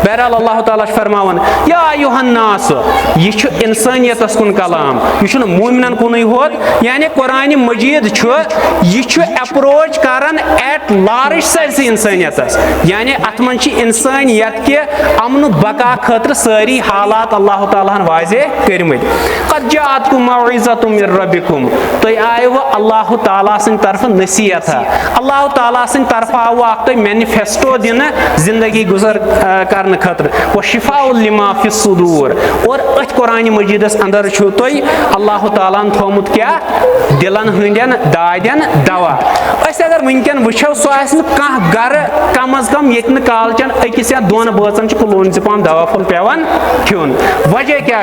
बहरहाल अल्लाह ताला फरमावन या अय्युहन नास, यह इंसानियत कुन कलाम, यह मोमिनन कुन होत। यानी कुरान मजीद यह अप्रोच करान एट लार्ज सारी इंसानियत, यानी अत मन इंसानियत के अमन बका खतर सारी हालात अल्लाह ताला वाजे कर्मत। कद जाअतकुम मौइज़तुम मिर रब्बिकुम, तुम आयो अल्लाह ताला सिंद तरफ नसीहत, अल्लाह ताला सिंद तरफ आव तुम मैनिफेस्टो दिन जिंदगी गुजर करने खतर, व शिफाउल लिमा फिस सुदूर, और अथ कुरान मजीदस अंदर तुम अल्लाह ताला थोमुत क्या दिलन हंदन दादन दवा। अगर वनकन वो सह कह गर कम अज कम ये कालचन अकिस या दोन बचन क्लोनजिपाम दवा फुल पेवान खन। वजह क्या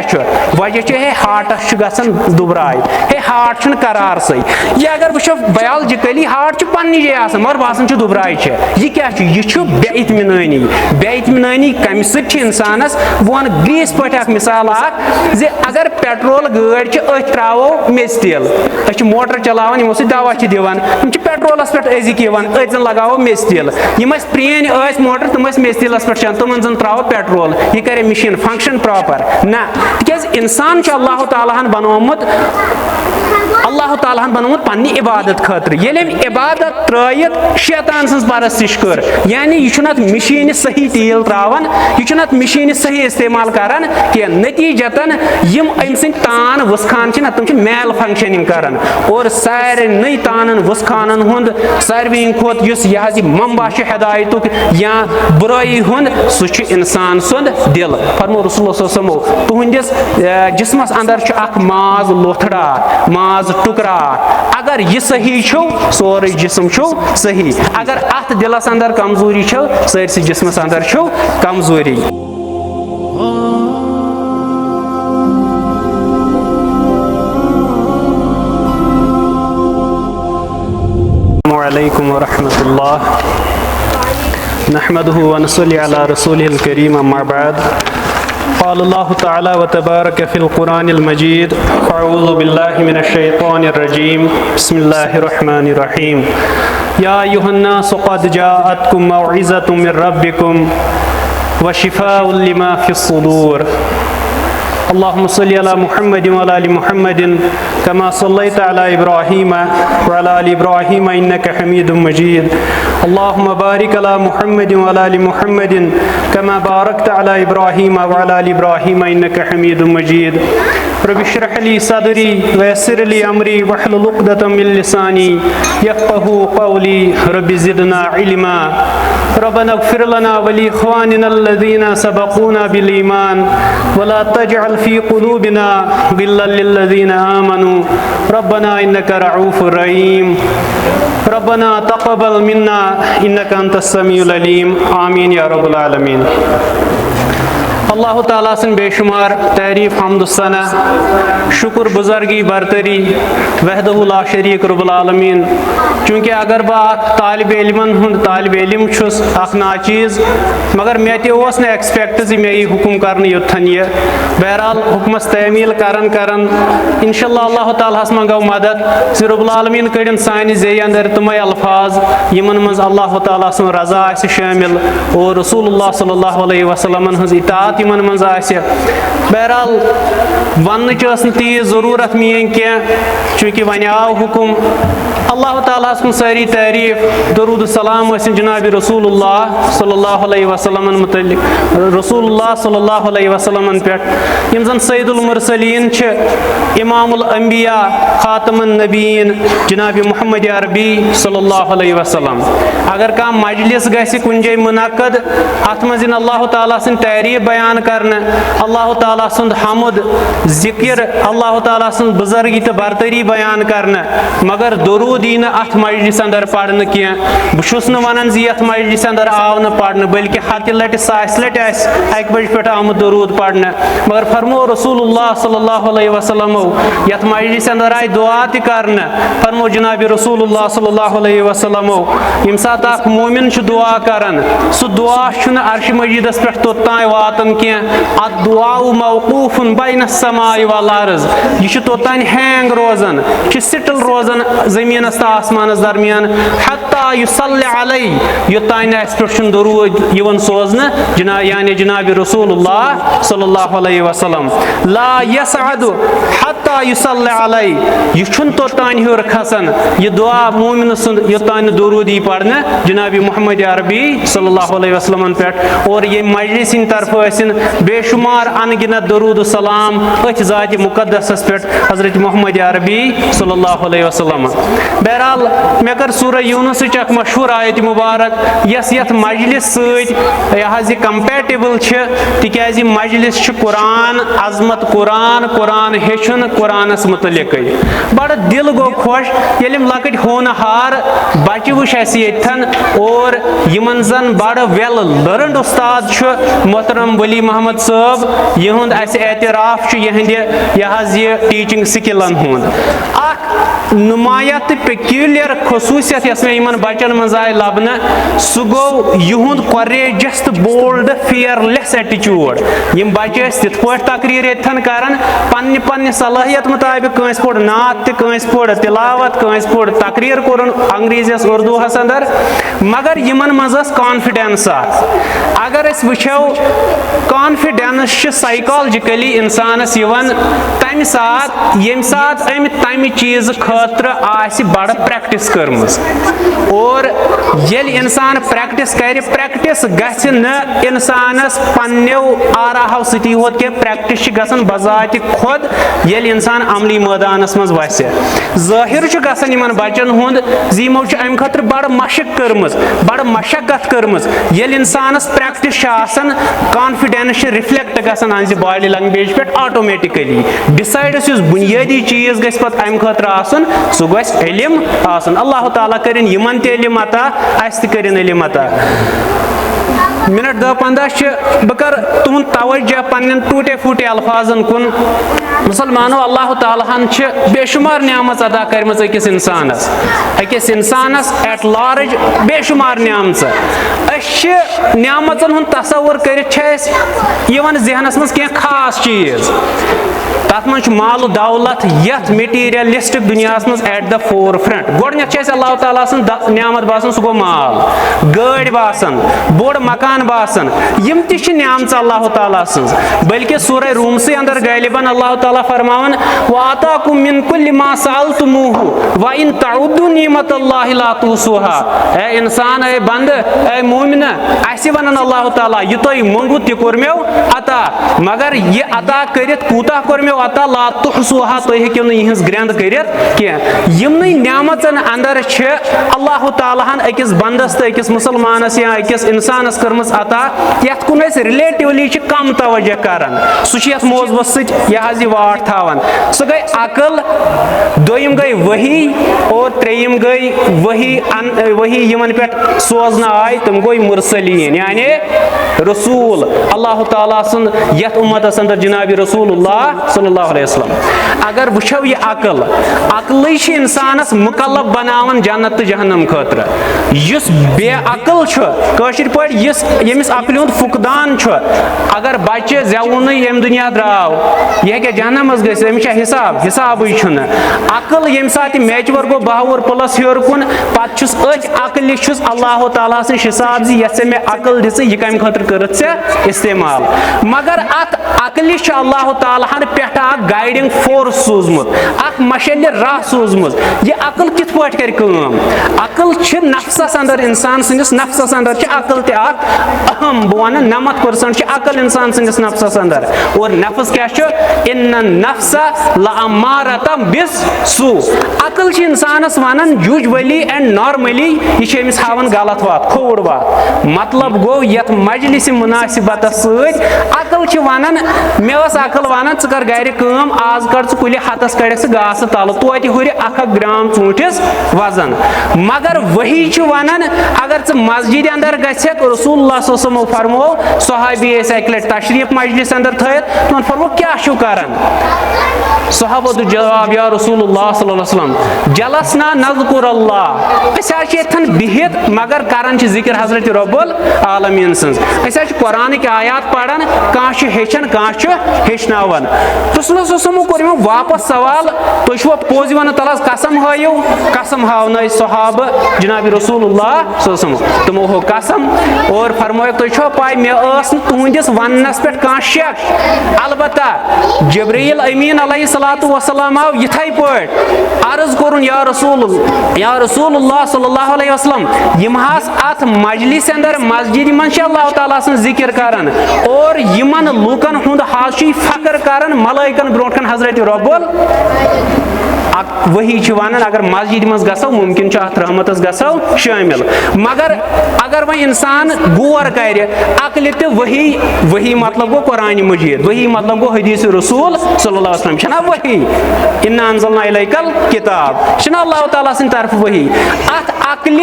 वजह हे हार्टस गसन दुबराय, हे हार्ट करार सही। यह अगर वो बायोलॉजिकली हार्ट पन्नी जाए मगर बासन दुबराय यह क्या यह बेइत्मिनानी। बेइत्मिनानी कम इंसानस वन ग्रीस पे मिसाल जे अगर पेट्रोल गाड़ी अथ त्रो मेज तेल, मोटर चलावान यमो सह दवा दिवान, पेट्रोलस पे अजिक अत लगावो मेज तेल। यम प्रेन मोटर तम मेज तेलस पे चलान, तमन जन त्रो पेट्रोल, यह करे मशीन फंक्शन प्रॉपर ना। तिकाज इंसान अल्लाह ताला बनोमुत, अल्लाह ताला बनोमुत पन्नी इबादत खतर। ये इबादत त्रयत शैतान सज परस्तिश कर, यानी यह मशीन सही तेल त्रावान, यह मशीन सही इस्तेमाल करान कि नतीजतन यम अम सद तान वसखान तुम मैल फंक्शनिंग करान। और सारे नई तान वसखान हुंद सारवी खोत यह मंबा हिदायतुक या बुराई हुंद सह इंसान सुंद दिल। फरमो रसूलुल्लाह सल्लल्लाहु अलैहि वसल्लम तुहंदिस जिस्मस अंदर अख माज लोथड़ा माज टुकरा, अगर यह सही छो सोरे जिस्म छो सही, अगर अत दिलस अंदर कमजोरी छो सरसी जिस्मस अंदर छो कमजोरी। अस्सलामुअलैकुम वरहमतुल्लाह, नहमदुहु व नसल्ली अला रसूलिल करीम, अम्मा बाद। क़ाल अल्लाहु तआला व तबारक फ़िल क़ुरानिल मजीद, अऊज़ु बिल्लाहि मिनश शैतानिर रजीम, बिस्मिल्लाहिर रहमानिर रहीम। या अय्युहन नास क़द जाअतकुम मौइज़तुम मिर रब्बिकुम व शिफ़ाउल लिमा फ़िस सुदूर। अल्लाहुम्मा सल्लि अला मुहम्मद व अला आलि मुहम्मद कमा सल्लैत अला इब्राहीम व अला आलि इब्राहीम इन्नका हमीदुम मजीद। अल्लाहुम्मा बारिक अला मुहम्मद व अला आलि मुहम्मद कमा बारकत अला इब्राहीम व अला आलि इब्राहीम इन्नका हमीदुम मजीद। रब्बि इश्रह ली सदरी व यस्सिर ली अमरी वहलुल उक़दतम मिन लिसानी यफ़क़हू क़ौली। रब्बि ज़िदना इल्मा। रब्बना इग़फ़िर लना व ली इख़्वानिना अल्लज़ीना सबक़ूना बिल ईमान व ला तजअल फ़ी क़ुलूबिना ग़िल्लन लिल्लज़ीना आमनू रब्बना इन्नका रऊफ़ुर रहीम। रब्बना तक़ब्बल मिन्ना इन्नका अंतस समीउल अलीम। आमीन या रब्बल आलमीन। अल्लाह ताला सिन बेशुमार तारीफ हम्द सना शुक्र बुजुर्गी बरतरी वहदहु ला शरीक रब्बुल आलमीन। चूँकि अगर बह तालिब इल्मन हुंद तालिब इल्म छुस अख नाचीज, मगर मे तोस न एक्सपेक्ट जी मे हुकुम कर योथन यह। बहरहाल हुकमस तमील करन करन इंशाअल्लाह अल्लाह ताला मंगो मदद ज़ि रब्बुल आलमीन कड़न सानि ज़े अंदर तमै अल्फाज यमन मज अल्लाह ताला सुन रजा आसि शामिल और रसूलुल्लाह सल्लल्लाहु अलैहि वसल्लम हंस इताअत यमन मज आसि। बहरहाल वन तीज ज़रूरत मीन कह, चूँकि वन आव हुकुम अल्लाह ताला सुन सारी तारीफ दरूद सलाम जनाब रसूलुल्लाह सल्लल्लाहु अलैहि वसल्लम मुतल्लिक, रसूलुल्लाह सल्लल्लाहु अलैहि वसल्लम पे यम जन सैयदुल मुरसलीन इमामुल अंबिया खातमुन नबीन जनाब मुहम्मद अरबी सल्लल्लाहु अलैहि वसल्लम। अगर कह मजलिस गि कुन जाय मुनक़द अत मज अल्लाह ताला सुन तारीफ बयान करने, अल्लाह ताला सुन हमुद जिक्र, अल्लाह ताला सुन बुजुर्गी तो बरतरी बयान करने, मगर दरूद न अत मजलिस अंदर पढ़ने कह। बहुत वन जी ये मजलिस अंदर आव न पढ़ने, बल्कि हत लट सास लट अक बज पे आमुत दरूद पढ़ने, मगर फरमो रसूलुल्लाह सल्लल्लाहु अलैहि वसल्लम यथ मजलिस अंदर आय दुआ करने। फरमो जनाब रसूलुल्लाह सल्लल्लाहु अलैहि वसल्लम यम सात अख मोमिन दुआ करान, सह दुआ अर्श मजीदस पे तोतान वातन कह। अत दुआ मौकूफुन बैन अस्समाइ वल अर्ज़, यह तोतान हैंग रोजान, सिटल रोजान जमीन ज़मीनस तो आसमानस दरमियान हत्ता युसल्लि अलैहि योतान अस पे दरूद यवन सोजन यानी जनाब रसूलुल्लाह सल्लल्लाहु अलैहि वसल्लम ला यसअदु हत्ता युसल्लि अलैहि यह तोतान हर खसन यह दुआ मोमिन सुंद योतान दरूद यी पढ़ने जनाब मोहम्मद अरबी सल्लल्लाहु अलैहि वसल्लम पे और ये मजलिस तरफ बेशुमार अनगिनत दरूद सलाम अथ ज़ात मुक़द्दस पे हज़रत मोहम्मद अरबी सल्लल्लाहु अलैहि वसल्लम। बहरहाल मे कर सूरह यूनुस अख मशहूर आयत मुबारक यस यथ मजलिस सह कंपेटेबल तिकाज मजलिस कुरान अजमत कुरान हेचुन कुरानस मुतलिक बड़ दिल गो खुश ये लकट होनहार बच्चे वुच यन और यमन जन बड़ वेल लर्नड उस्ताद मोहतरम वली मोहम्मद साहब यहुंद एतराफ यह टीचिंग स्किलन हुंद नुमाया तो पेक्यूलियर खसूसियत यस मे इन बचन मज आय लबन सह गो युंद करेजस तो बोल्ड फियरलेस एटीट्यूड यम बच्चे तिथ पे तकरीर यन करान पन्ने पन्ने सलाहियत मुताबिक कंस पोड़ नात कंस पोड़ तिलावत कंस पोड़ तकरीर कोर अंग्रेजीस उर्दूहस अंदर मगर यमन मज कॉन्फिडेंस अगर अस वुचो कॉन्फिडेंस साइकोलॉजिकली इंसानस तम सात यम सात अम तम चीज खतर आसि बड़ प्रैक्टिस करमज और येल इंसान प्रैक्टिस कर प्रैक्टिस गछ न इंसानस पन्नेव आराहो सती होत के प्रैक्टिस गसन बजात खुद येल इंसान अमली मैदानस मज वसे ज़ाहिर गसन यमन बचन हुंद यमो अम खतर बड़ मशक करमज बड़ मशक्कत करमज येल इंसानस प्रैक्टिस आसन कॉन्फिडेंस रिफ्लेक्ट गसन अहज बॉडी लैंग्वेज पे ऑटोमेटिकली डिसाइड्स बुनियादी चीज गस पत अम खतर आसन सह गस इल्म आसन अल्लाह ताला करिन यमन ते इल्म अता अस ते करिन इल्म अता। मिनट 10-15 बह कर तुहद तवज्जो पन्न टूटे फूटे अल्फाजन कुन मुसलमानो अल्लाह तालाहन बेशुमार नियामत अदा करमज अकिस इंसानस एट लार्ज बेशुमार नियामत नियामतन हुंद तसव्वुर करित जहनस मज कह खास चीज तथ मज माल दौलत यथ मटीरियलिस्टिक दुनिया मज एट द फोर फ्रंट गोडनेथ अल्लाह ताला नियामत बासन सह गो माल गाड़ बासन बोड़ मकान बासन यम तिश नियामत अल्लाह ताला सज बल्कि सूरह रूम से अंदर गालिबन अल्लाह ताला फरमावन वाताकुम मिन कुल्लि मा सअलतुमूहु व इन तउद्दु निअमतल्लाहि ला तुसूहा ए इंसान ए बंद ए मोमिन अस वनन अल्लाह ताला ये तोय मंगु ति कोरमेव अता मगर ये अता करित कूता कोरमेव अता ला तुसूहा तोय हेकियो न यहस ग्रंद करित के यमनै नियामतन अंदर अल्लाह ताला हन अकिस बंदस त अकिस मुसलमानस या अकिस इंसानस करमस अता यथ कुन रिलेटिवली कम तवज्जो करान सह मोजबत सह वाट थावन सह गई अकल दोयम गई वही और त्रेयम गई वही यमन पे सोजन आय तुम गई मुरसलीन यानी रसूल अल्लाह ताला सुन यथ उम्मतस अंदर जनाब रसूलुल्लाह सल्लल्लाहु अलैहि वसल्लम अगर वुचो ये अकल इंसानस मुकल्लफ बनावन जन्नत तो जहन्नम खतर युस बे अकल कशिर पे यमिस अकल हुंद फुकदान अगर बच्चे जेवुन यम दुनिया द्राव यह के जहन्नम मज गस अमिस हिसाब अकल यम साथ मैचवर गो बहावर प्लस हेर कुन पत अथ अकल अल्लाह ताला सं हिसाब जी ये मे अकल दिस यह कम खतर करत से इस्तेमाल मगर अत अकल अल्लाह ताला पे गाइडिंग फोर्स सूजमुत अख मशल राह सूजमुत यह अकल कित पट कर अकल नफ्सस अंदर इंसान सन्दस नफ्सस अंदर अकल ते अहम बह वन 90% अकल इंसान सन्दस नफ्सस अंदर और नफ्स क्या इन नफ्स लअमारता बिस्सू अकल इंसानस वनान यूजुअली एंड नॉर्मली यह हावन गलत बात खोड़ बात मतलब गो यथ मजलिस मुनासिबत अकल वनान मे अकल वनान च कर गर कम आज कर कुल हतस कड़क घास तल तोत हुर 1 ग्राम चूंटिस वजन मगर वही वनान अगर मस्जिद अंदर गक रसूलुल्लाह सल्लल्लाहु अलैहि फरमो सहाबी अक लट तशरीफ मजलिस अंदर थत तुम फरमो क्या करान सहाबो जवाब या रसूलुल्लाह सल्लल्लाहु अलैहि वसल्लम जलसना नज़कुरुल्लाह अथन बिहित मगर करान जिक्र हजरत रब्बुल आलमीन सन्स कुरान के आयात पढ़ान कह हेचन कह हेचनावन रसूलुल्लाह सल्लल्लाहु अलैहि वसल्लम कोर वापस सवाल तुम पोज वन तलस कसम हायो कसम हावन सहाबा जनाब रसूलुल्लाह तमो हो कसम और फरमायो तुम पाई मे तुंदिस वनस पे कह शक अलबत्ता जिब्रील अमीन अलैहिस्सलातु वस्सलाम आव यथै पट अर्ज कोरुन या रसूलुल्लाह सल्लल्लाहु अलैहि वसल्लम यम हास अत मजलिस अंदर मस्जिद मन अल्लाह ताला सन जिक्र करन और यमन लूकन हुंद हाशी फकर करन मलाइकन ब्रोटकन हजरत रब्बुल वही वन अगर मस्जिद मज गो मुमकिन अत रहमतस गो शामिल मगर अगर वह इंसान गौर कर अकल तो वही मतलब गो कुरान मजीद वही मतलब गो हदीस रसूल सल्लल्लाहु अलैहि वसल्लम छना वही इन्ना अंज़लना इलैकल किताब छना अल्लाह ताला सिन तरफ वही अत अकल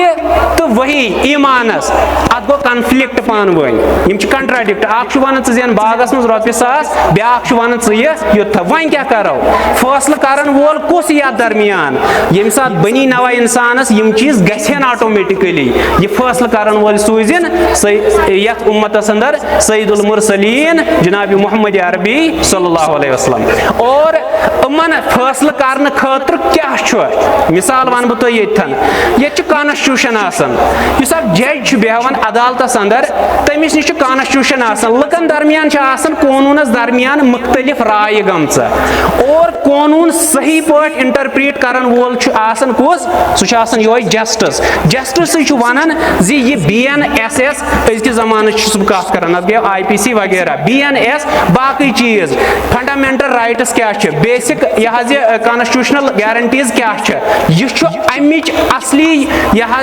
तो वही ईमानस अत गो कन्फ्लिक्ट पान वन कंट्राडिक्ट अख वन जेन बागस मज रॉपिस सास ब्याख वन युथ वन क्या करो फैसला करन वोल कुस या दरमियान यम सात बनी नवा इंसानस यम चीज गन ऑटोमेटिकली यह फैसला करन वोल सूजिन यथ उम्मतस अंदर सईदुल मुरसलीन जनाब मोहम्मद अरबी सल्लल्लाहु अलैहि वसल्लम और अमन फैसला करने खतर क्या मिसाल वन बह तुम ये कॉन्स्टिट्यूशन जज बेहवान अदालतस अंदर तमिस नश कॉन्स्टिट्यूशन लुकन दरमियान कानूनस दरमियान मुख्तलिफ राय गमच और कानून सही पे इंटरप्रीट करन वोल कुस सह ये जस्टिस वन जी यह BNSS अजक जमान कत कर गया IPC वगैरह BNS बाकी चीज फंडामेंटल राइट्स क्या बेसिक यह कॉन्स्टिट्यूशनल गारंटीज क्या अमिच असली यह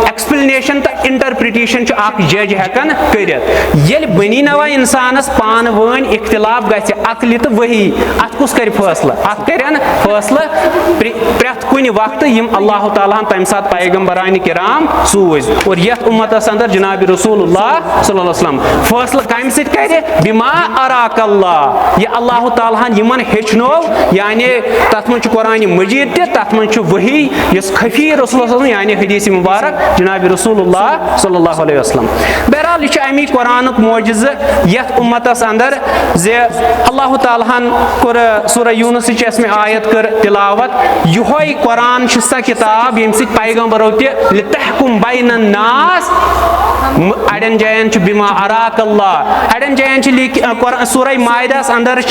एक्सप्लेनेशन तो इंटरप्रिटेशन जज हेकान कर बनी नवा इंसानस पान वन इख्तिलाफ गि अकल तो वही अत कुस कर फैसला अत कर फैसला प्रेथ कुन वक्त यम अल्लाह ताला तम सात पैगम्बरान किराम सूज और यथ उम्मतस अंदर जनाब रसूलुल्लाह सल्लल्लाहु अलैहि वसल्लम फैसला कम सर बिमा अराकल्लाह यह अल्लाह ताला यमन हेचनो यानी तथ मन कुरान मजीद तथ मन वही यस खफी रसूल यानी हदीस मुबारक जनाब रसूलुल्लाह सल्लल्लाहु अलैहि वसल्लम बहरहाल यह अमी कुरान मोजिज़ यथ उम्मतस अंदर जे अल्लाह ताला कोर सूरह यूनुस में आयत कर तिलावत यह कुरान सह किताब यम सि पैगम्बरों लितहकुम बैनन नास अड़न जायन बिमा अराकल्लाह अड़न जायन सूरह माइदास अंदर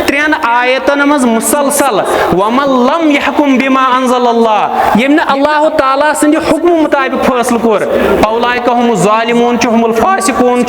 3 आयतन मज मुसलसल वमन लम यहकुम बिमा अंज़लल्लाह यम अल्लाह ताला सिंद हुक्म मुताबिक फैसला कोर औलाइका हुम ज़ालिमून हुमुल फासिकून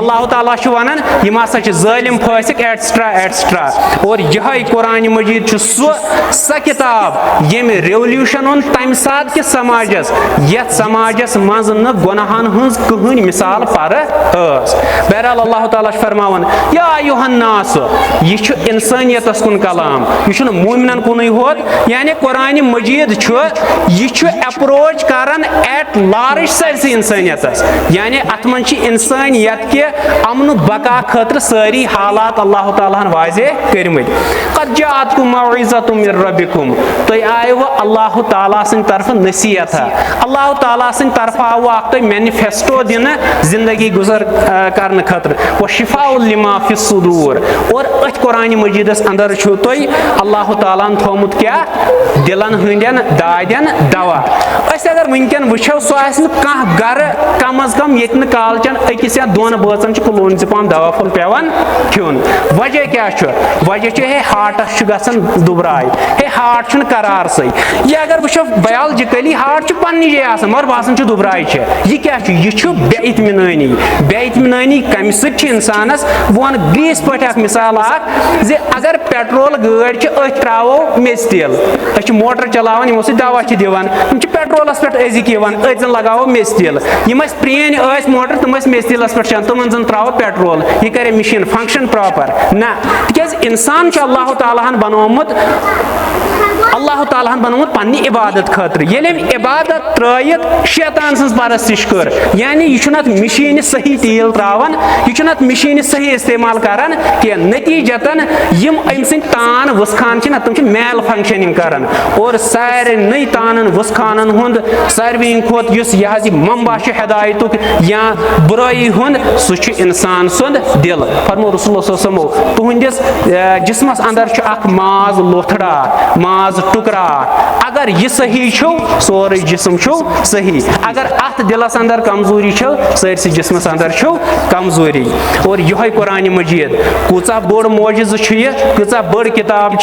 अल्लाह ताला वनान यम हसा ज़ालिम फासिक एटसेट्रा एटसेट्रा और यह कुरान मजीद सह किताब यम रेवल्यूशन ओन तम सात कि समाजस यथ समाजस मज न गुनाहन हज कहन मिसाल पर बहरहाल अल्लाह ताला फरमावन या अय्युहन्नास यह इंसानियतस कुन कलाम यह मोमिनन कुन होत यानी कुरान मजीद यह अप्रोच करन एट लार्ज साइज इंसानियतस यानी अत मन इंसानियत के अमन बका खतर सारी हालात अल्लाह ताला वाजे करमत कद जाअतकुम मौइज़तुम मिर रब्बिकुम तो आयो अल्लाह ताला सिन तरफ नसीहत अल्लाह ताला सिन तरफ आव तो मैनिफेस्टो दिन जिंदगी गुजर करने खतर व शिफाउल लिमा फिस सुदूर और अथ कुरान मजीदस अंदर तो अल्लाह ताला थोमुत क्या दिलन हंदन दादन दवा अगर वनकन वो सह कह गर कम अज कम ये कालचन अकिस या 2 बचन कुलोन पान दवा फुल पेवान खुन वजह क्या वजह हे हार्टस गसन दुबराय हे हार्ट करार सही यह अगर वो बयालजिकली हार्ट पन्नी जाए मगर बासन दुबराय यह क्या यह बेइत्मिनानी कम इंसानस वन ग्रीस पे मिसाल जे अगर पेट्रोल गाड़ी अथ त्रो मेज तेल मोटर चलान यमो दवा दिवान पेट्रोलस पे अजिक अजन लगावो मेज तेल यम प्रेन मोटर तम मेज तेलस पे तमन जन त्रो पेट्रोल यह करे मशीन फंक्शन प्रॉपर ना तक इंसान अल्लाह ताला बनोमुत अल्लाह ताला हन बनोमत पन्नी इबादत खतर येले इबादत त्रयित शैतान सन्स परस्तिश कर यानी यह मशीन सही तेल त्रावन यह मशीन सही इस्तेमाल करान कि नतीजतन यम अम सद तान वसखान तम मैल फंक्शनिंग करान और सारे नई तान वसखान हुंद सारवी खोत यह मंबा हिदायतुक या बुराई हुंद सह इंसान सुंद दिल फरमो रसूलुल्लाह तुहंदिस जिस्मस अंदर अख माज लोथड़ार माज टुकरार अगर यह सही छो सोरे जिस्म छो सही अगर अत दिलस अंदर कमजोरी छो सरसी जिस्मस अंदर छो कमजोरी और यह कुरान मजीद कूचा बोड़ मोजिज कूचा बड़ किताब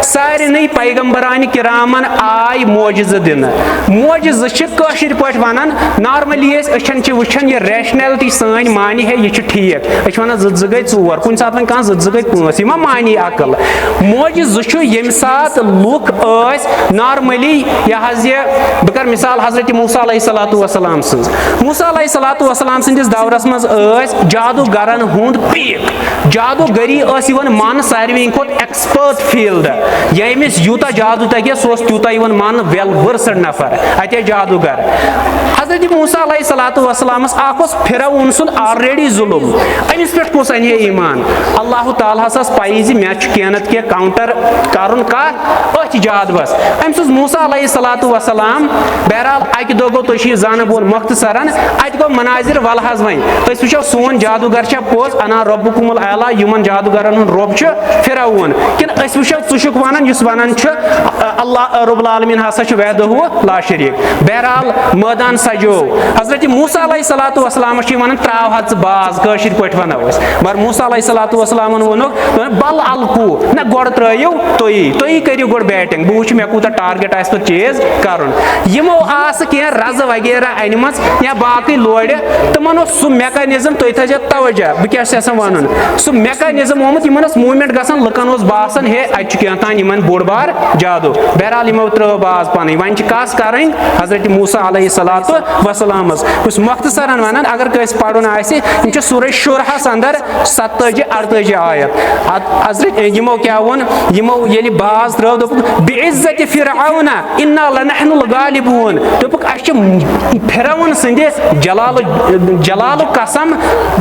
सारे नई पैगम्बरान किरामन आय मोजिज दिन मोजिज कशिर पे वन नॉर्मली वुचान यह रैशनैलिटी सन मानी है यह ठीक वन ज गई चोर कुन सात वन कह ज गई पांच यह मानी अकल मोजिज ये सात लुक नॉर्मली यह बह कर मिसाल हजरत मूसा अलैहिस्सलाम सन्ज मूसा अलैहिस्सलाम सन्दिस दौरस मज जादूगरन हुंद पीक जादूगरी मान सारवी खोत एक्सपर्ट फील्ड यमिस यूता जादू तगे सह तूता मान वेल वर्सड नफर अत जादूगर हजरत मूसा अलैहिस्सलाम फिरौन सुन ऑलरेडी जुल्म अमिस पे कुस अन ईमान अल्लाह ताला पाई मे कैनत के काउंटर कर अथ जादवस अम सूज मूसा अलैहिस्सलाम बहरहाल अक दो गो तुम जान बोल मुख्तसरन अत गो मनाजिर वल हज वन वो सोन जादूगर पोज अना रब्बुकुमुल आला यमन जादूगरन हुन रब फिरौन किन वो वन वन अल्लाह रब्बुल आलमीन हसा वहदहु ला शरीक बहरहाल मैदान सजो हजरत मूसा अलैहिस्सलाम वन त्राव हज बाज कशिर पे वनो मगर मूसा अलैहिस्सलाम वोन बल अलकू ना गोड़ त्रयू तुई करियो गोड़ बैटिंग बह वो मे कूता टारगेट पे चेज कर यमो कह रज वगैरह अनम या बाकी लोड़ तमन सह मैकेनिज्म तुम थो तवज्जो बह क्या वन सह मैकेनिज्म ओमुत मूवमेंट गसान लुकन बासान हे अतान बोड़ बार जादू बहरहाल यमो त्रो बाज पन वन कस कर हजरत मूसा अलैहिस्सलाम मुख्तसरन वन अगर कस पढ़न आह सूरह शुरहस अंदर 47-48 आयत हजरत यमो क्या वोन यमो ये बाज त्रो बिइज्जति फिरऔन इन्ना लनहनुल गालिबून दोपुक फिरौन सन्दे जलाल कसम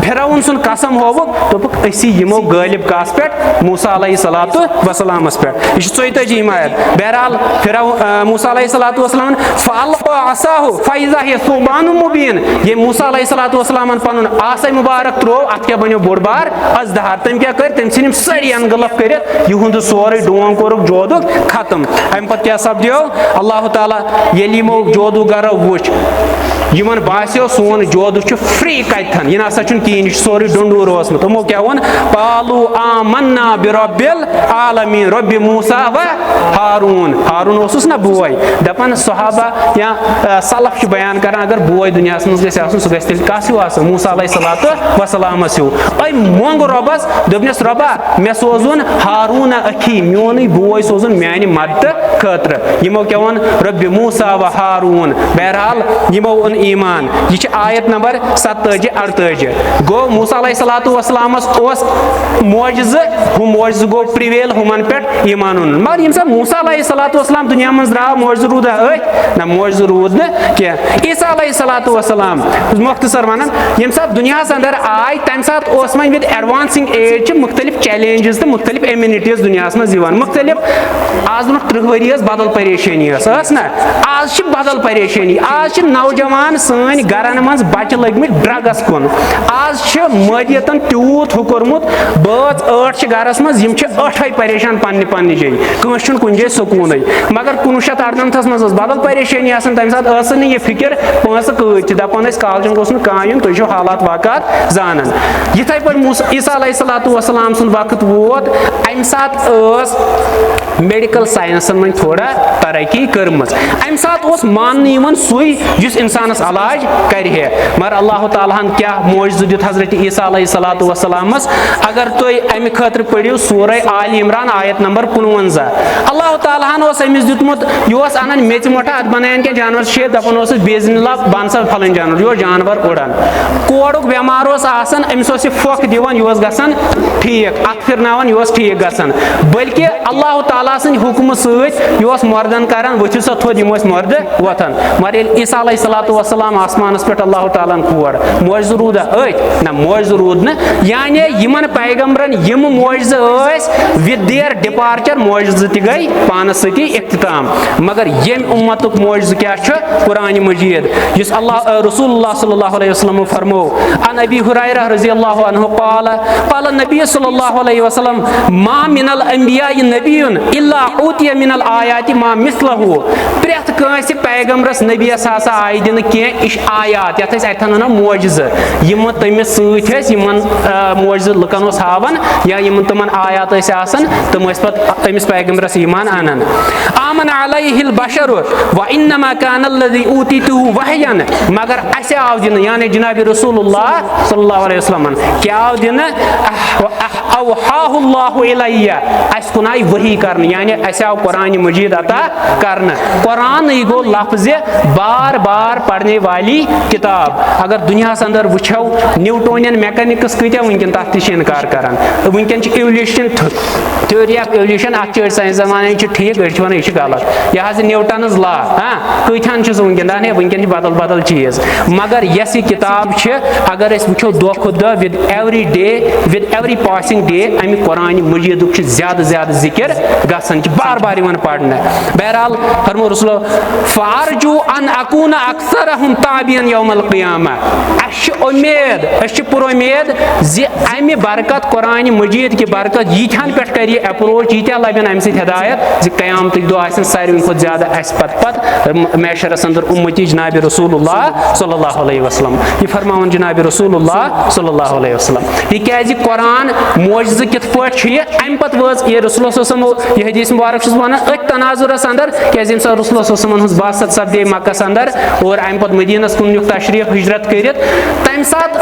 फिरौन सुन कसम होवुक दोपुक असी यमो गालिब कस पे मूसा अलैहिस्सलाम पे यह 34 आयत बहरहाल मूसा अलैहिस्सलाम फअल्क़ा असाहु फइज़ा हिय सुबानुम मुबीन ये मूसा अलैहिस्सलाम पनुन आसा मुबारक त्रो अत क्या बनो बोड़ बार अजदहार तम क्या कर तम सिम सारी अनगलफ कर युंद सोरे डोंग कोरुक जोदुक खत्म अम पत क्या सपदियो अल्लाह ताला येल यमो जोदूगर वुच यमन बास्यो सोन जोदु फ्री कतन यह ना कहें सोरे डोंडूर ओसमुत तमो क्या वोन कालू आमन्ना बिरब्बिल आलमीन रब्बि मूसा व हारून ओसुस ना बोय दपन सहाबा या सलफ बयान कर अगर बोय दुनिया मज सह गल कस मूसा अलैहिस्सलाम अय मोंग रबस दोपनस रबा मे सोजुन हारून अखी मोन बोय सोजुन मानि मदद खतर यमो क्या वोन रब्बि मूसा व हारून बहरहाल यमो ईमान यह आयत नंबर 47-48 गो मूसा अलैहिस्सलाम मोजिज़ हु मोजिज़ गो प्रिवेल हुमन पे ईमान मगर यम मूसा अलैहिस्सलाम दुनिया मज द्राव मोजिज़ रूद ना मोजिज़ रूद कह ईसा अलैहिस्सलाम मुख्तसर वन यम सात दुनिया अंदर आय तम सात वन विद एडवांसिंग एज मुख्तलिफ चैलेंजेस तो मुख्तलिफ इम्यूनिटीज दुनिया मज मुख्तलिफ आज ब्रो 30 वरी बदल परेशानी ना आज बदल परेशानी आज नौजवान सन गरन मज बच्चे लगमित ड्रगस कुन आज मदियतन तूत हुकुरमुत बच 8 गरस मज यम 8 परेशान पन्ने जाय कस कुन जाय सकून मगर 1998 मज बदल परेशानी तम सात यह फिक्र पांच कत दपान कॉलेजन गोस कह तुम हालात वाकत जानन यिथे पे ईसा अलैहिस्सलाम सुन वक्त वोत अम सात मेडिकल साइंसन मन थोड़ा तरक्की कर्मज अमि सात ओस मानने यिवन सुई जिस इंसानस अलाज कर मगर अल्लाह ताला हन क्या मोजज़ दित हजरत ईसा अलैहिस्सलातु वस्सलामस अगर तुम अमि खतर पढ़ियो सूरह आल इमरान आयत नंबर 55 अल्लाह ताला हन ओस अमिस दितमुत योस अनन मेच मोटा अत बनायन के जानवर शे दपन ओस बेजनिल्लाह बानसा फलन जानवर यो जानवर उड़ान कोड़ुक बेमार ओस आसन अमिस ओस फोक दिवन योस गसन ठीक अत फिरनावन योस ठीक गसन बल्कि अल्लाह ताला सन हुक्म सत योस मर्दन करन वथिव सा थोद यमोस मर्द वथन मगर ईसा अलैहिस्सलातु वस्सलाम आसमानस पे अल्लाह ताला कोड़ मोजज़ रूदा ना मोजज़ रूद न यानी यमन पैगंबरन यम मोजज़ विद देयर डिपार्चर मोजज़ ति गई पानस सती इख्तिताम मगर यम उम्मतुक मोजज़ क्या छ कुरान मजीद जिस अल्लाह रसूलुल्लाह सल्लल्लाहु अलैहि वसल्लम फरमो अन अबी हुरैरा रज़ियल्लाहु अन्हु क़ाल नबी सल्लल्लाहु अलैहि वसल्लम मा मिनल अंबिया नबियुन इल्ला ऊतिया मिनल आयाति मा मिस्लहु प्रेथ कांसे पैगंबरस नबी हसा आय दिन के इश आयात यथ अतन वन मोजज़ यम तमिस सत मोजज़ लुकन हावन या यम तमन आयात आसन तम पत अमिस पैगंबरस ईमान अनन आमन अलैहिल बशर व इन्नमा कान अल्लज़ी ऊतीतुहु वहयन मगर असे आव दिन यानी जनाब रसूलुल्लाह सल्लल्लाहु अलैहि वसल्लम क्या आव दिन अवहाहुल्लाहु इलैया अस कुनाय वही करन यानी असे आव कुरान मजीद अता करन कुरान ये गो लफ्ज़ बार बार पढ़ने वाली किताब अगर दुनिया अंदर वुछो न्यूटोनियन मैकेनिक्स कत्या वनकन तथ इनकार करान वनकन एवोल्यूशन थ्योरी ऑफ एवोल्यूशन अत साइंस जमाने ठीक वन यह गलत यह न्यूटन लॉ कथान वनकन वनकन बदल बदल चीज मगर यस यह किताब अगर वो दो खुद दह विद एवरी पासिंग डे अमि कुरान मजीद ज्यादा ज्यादा जिक्र गसन बार बार पढ़ने बहरहाल फरमो रसूल फारजू अन अकून अक्सरहुम ताबियन यौमल क़ियामा उम्मीद पुर उम्मीद जि अमि बरकत कुरान मजीद की बरकत यीथान पे कर अप्रोच यीत्या लबन अमि सत हिदायत जि क़यामत दो आसन सारे खुद ज्यादा अस पत मैशरस अंदर उम्मती जनाब रसूलुल्लाह सल्लल्लाहु अलैहि वसल्लम यह फरमावन जनाब रसूलुल्लाह सल्लल्लाहु अलैहि वसल्लम यह क्या कुरान मोजज़ कित पे अमि पत वज यह रसूल यह हदीस मुबारक वन अथ तनाजुरस अंदर क्या रसूल बासत सपदे मक्कस अंदर और अमि पत मदीनस कुन तशरीफ हिजरत कर तम सात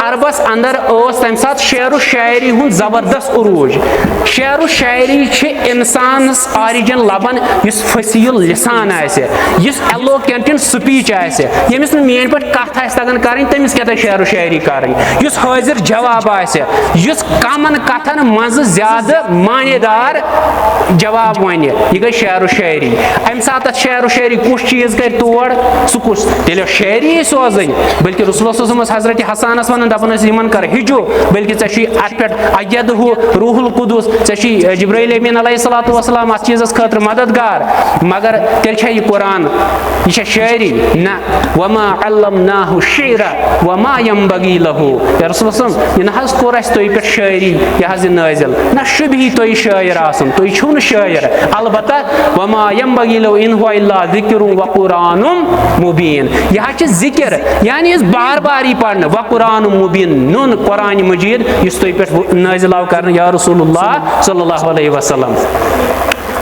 अरबस अंदर तम सात शेर शायरी हूँ जबरदस्त उरूज शेर शायरी इंसान ऑरिजिन लबन फसील लिसान एलोकेंट स्पीच यमिस मेन पे कथ तगन कर तमिस क्या शेर शायरी कर हाजिर जवाब कमन कथन मज ज्यादा मानेदार जवाब वन यह गई शेर शायरी अमि सात शेर शायरी कुछ चीज कर तोड़ सह कुछ तेल शायरी सोजन बल्कि रसूल हजरत हसानस वन दपन कर हिजो बल्कि अत पे अयदहु रूहुल कुदुस जिब्राइल अमीन अलैहिस्सलातु वस्सलाम अत चीज़ खतर मददगार मगर तेल यह कुरान यह शायरी ना वमा अल्लमनाहु शिअरा वमा यंबगी लहु या रसूल यह ना कोर तुम पे शायरी यह नाजिल ना शुभी तुम शायर आसन तुम छो शायर अलबत्ता वमा यंबगी लहु इन हुवा इल्ला ज़िक्रुन व कुरानुम मुबीन यह जिक्र यानी बार बार ही पढ़ना व कुरान मुबीन नुन कुरान मजीद इस तुम पे नाजिल आव कर या रसूलुल्लाह सल्लल्लाहु अलैहि वसल्लम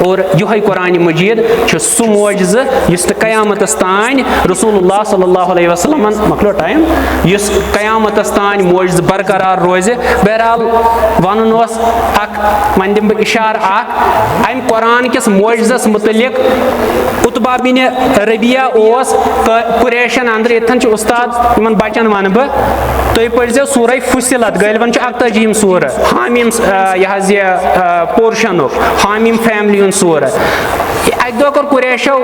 और यह कुरान मजीद सह मोजज़ इस क़यामतस तान रसूलुल्लाह सल्लल्लाहु अलैहि वसल्लम मकलो टाइम इस क़यामतस तान मोजज़ बरकरार रोज बहरहाल वन वन दिम इशार अम कुरान किस मोजज़स मुतलिक उतबा बिन रबिया कुरैशन अंदर इतन उस्ताद इन बचन वन बह तुम पढ़ो सूरह फुसिलत गलवन 41 सूर हामीम यह पोर्शन हामीम फैमिली सूर अक दो कर कुरैशो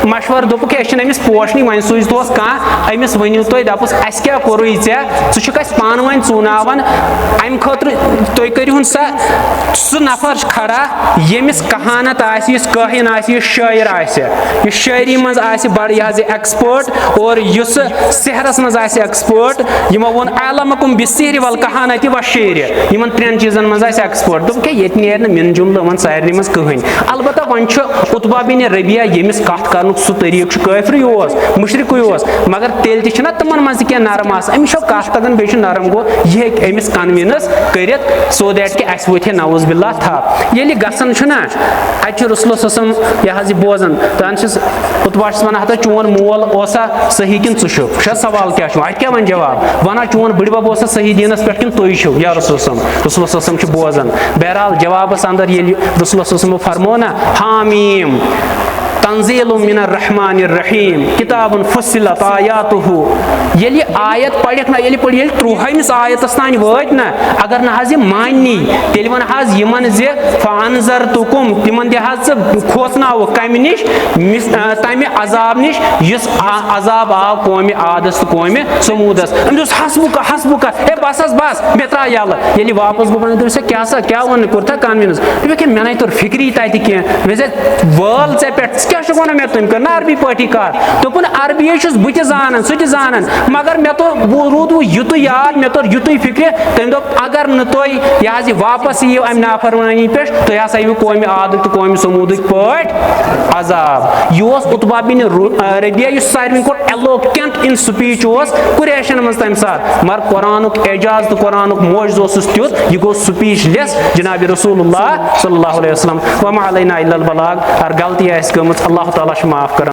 मशवर दोपुक अमिस पोशनी वन सूज दोस कह अमिस वनिव तुम दपुस अस क्या कोर सह पान वन चूनावन अमि खतर तुम करिहुन सह नफर खड़ा यमिस कहानत आस काहिन आस शायर आस शायरी मज आस बड़ यह एक्सपर्ट और युस सेहरस मज आस एक्सपर्ट यमो वोन आलमकुम बिस्सिहरि वल कहानति व शेर यमन त्रेन चीजन मज आस एक्सपर्ट दोप ये नेर मिन जुमल वन सारे मज कहीं अलबत्ता वन उतबा बिन बिन रबिया यमिस कथ करनुक सु तरीक काफिर मुशरिक मगर तेल तना तमन मज क्या नरम अमिस कथ तगन बे नरम गो यह अमिस कन्विंस कर सो दैट कि अस वो नवज बिल्ला थप ये गसन अत रसूल यह बोजान तहन खुतबा वन हता चोन मोल ओसा सही किन षु सवाल क्या अत क्या वन जवाब वन चोन बड़बब ओसा सही दीनस पे किन तुई छु या रसूल बोजान बहरहाल जवाबस अंदर ये रसूल फरमो ना हामीम तंजील मिनर रहमानिर रहीम किताबुन फस्सिलत आयातुहु ये आयत पढ़ ना ये पढ़ 30 आयतस तान वात ना अगर ना हज मानी तेल वन हज यमन जे फानजरतुकुम तिमन दे हज खोसनाव कम निश तमे अजाब निश यस अजाब आव कौम आदस कौम समूदस अमस हसबुका हे बस मे त्रा यल ये वापस बन क्या वन कुर्ता कन्विंस मे ना तोर फिक्री तत कह मे वल ऐ पे क्या वन मे तुम कर अरबी पाटी कर दोपन अरबी बह जान सह जान मगर मे तो रूद वो युत याद मे तोर युत फिक्र तम दोप अगर न तुम यह वापस यीव अम नाफरमानी पे तुम हसा यू कौम आद तो कौम समूद पे अजाब यह उतबा बिन रबिया सारे को एलोकेंट इन स्पीच कुरैशन मज तम सात मगर कुरान एजाज तो कुरान मोज तुत यह गो स्पीच लेस जनाब रसूलुल्लाह सल्लल्लाहु अलैहि वसल्लम वमा अलैना इल्लल बलाग अगर गलती आस गमत अल्लाह ताला माफ कर।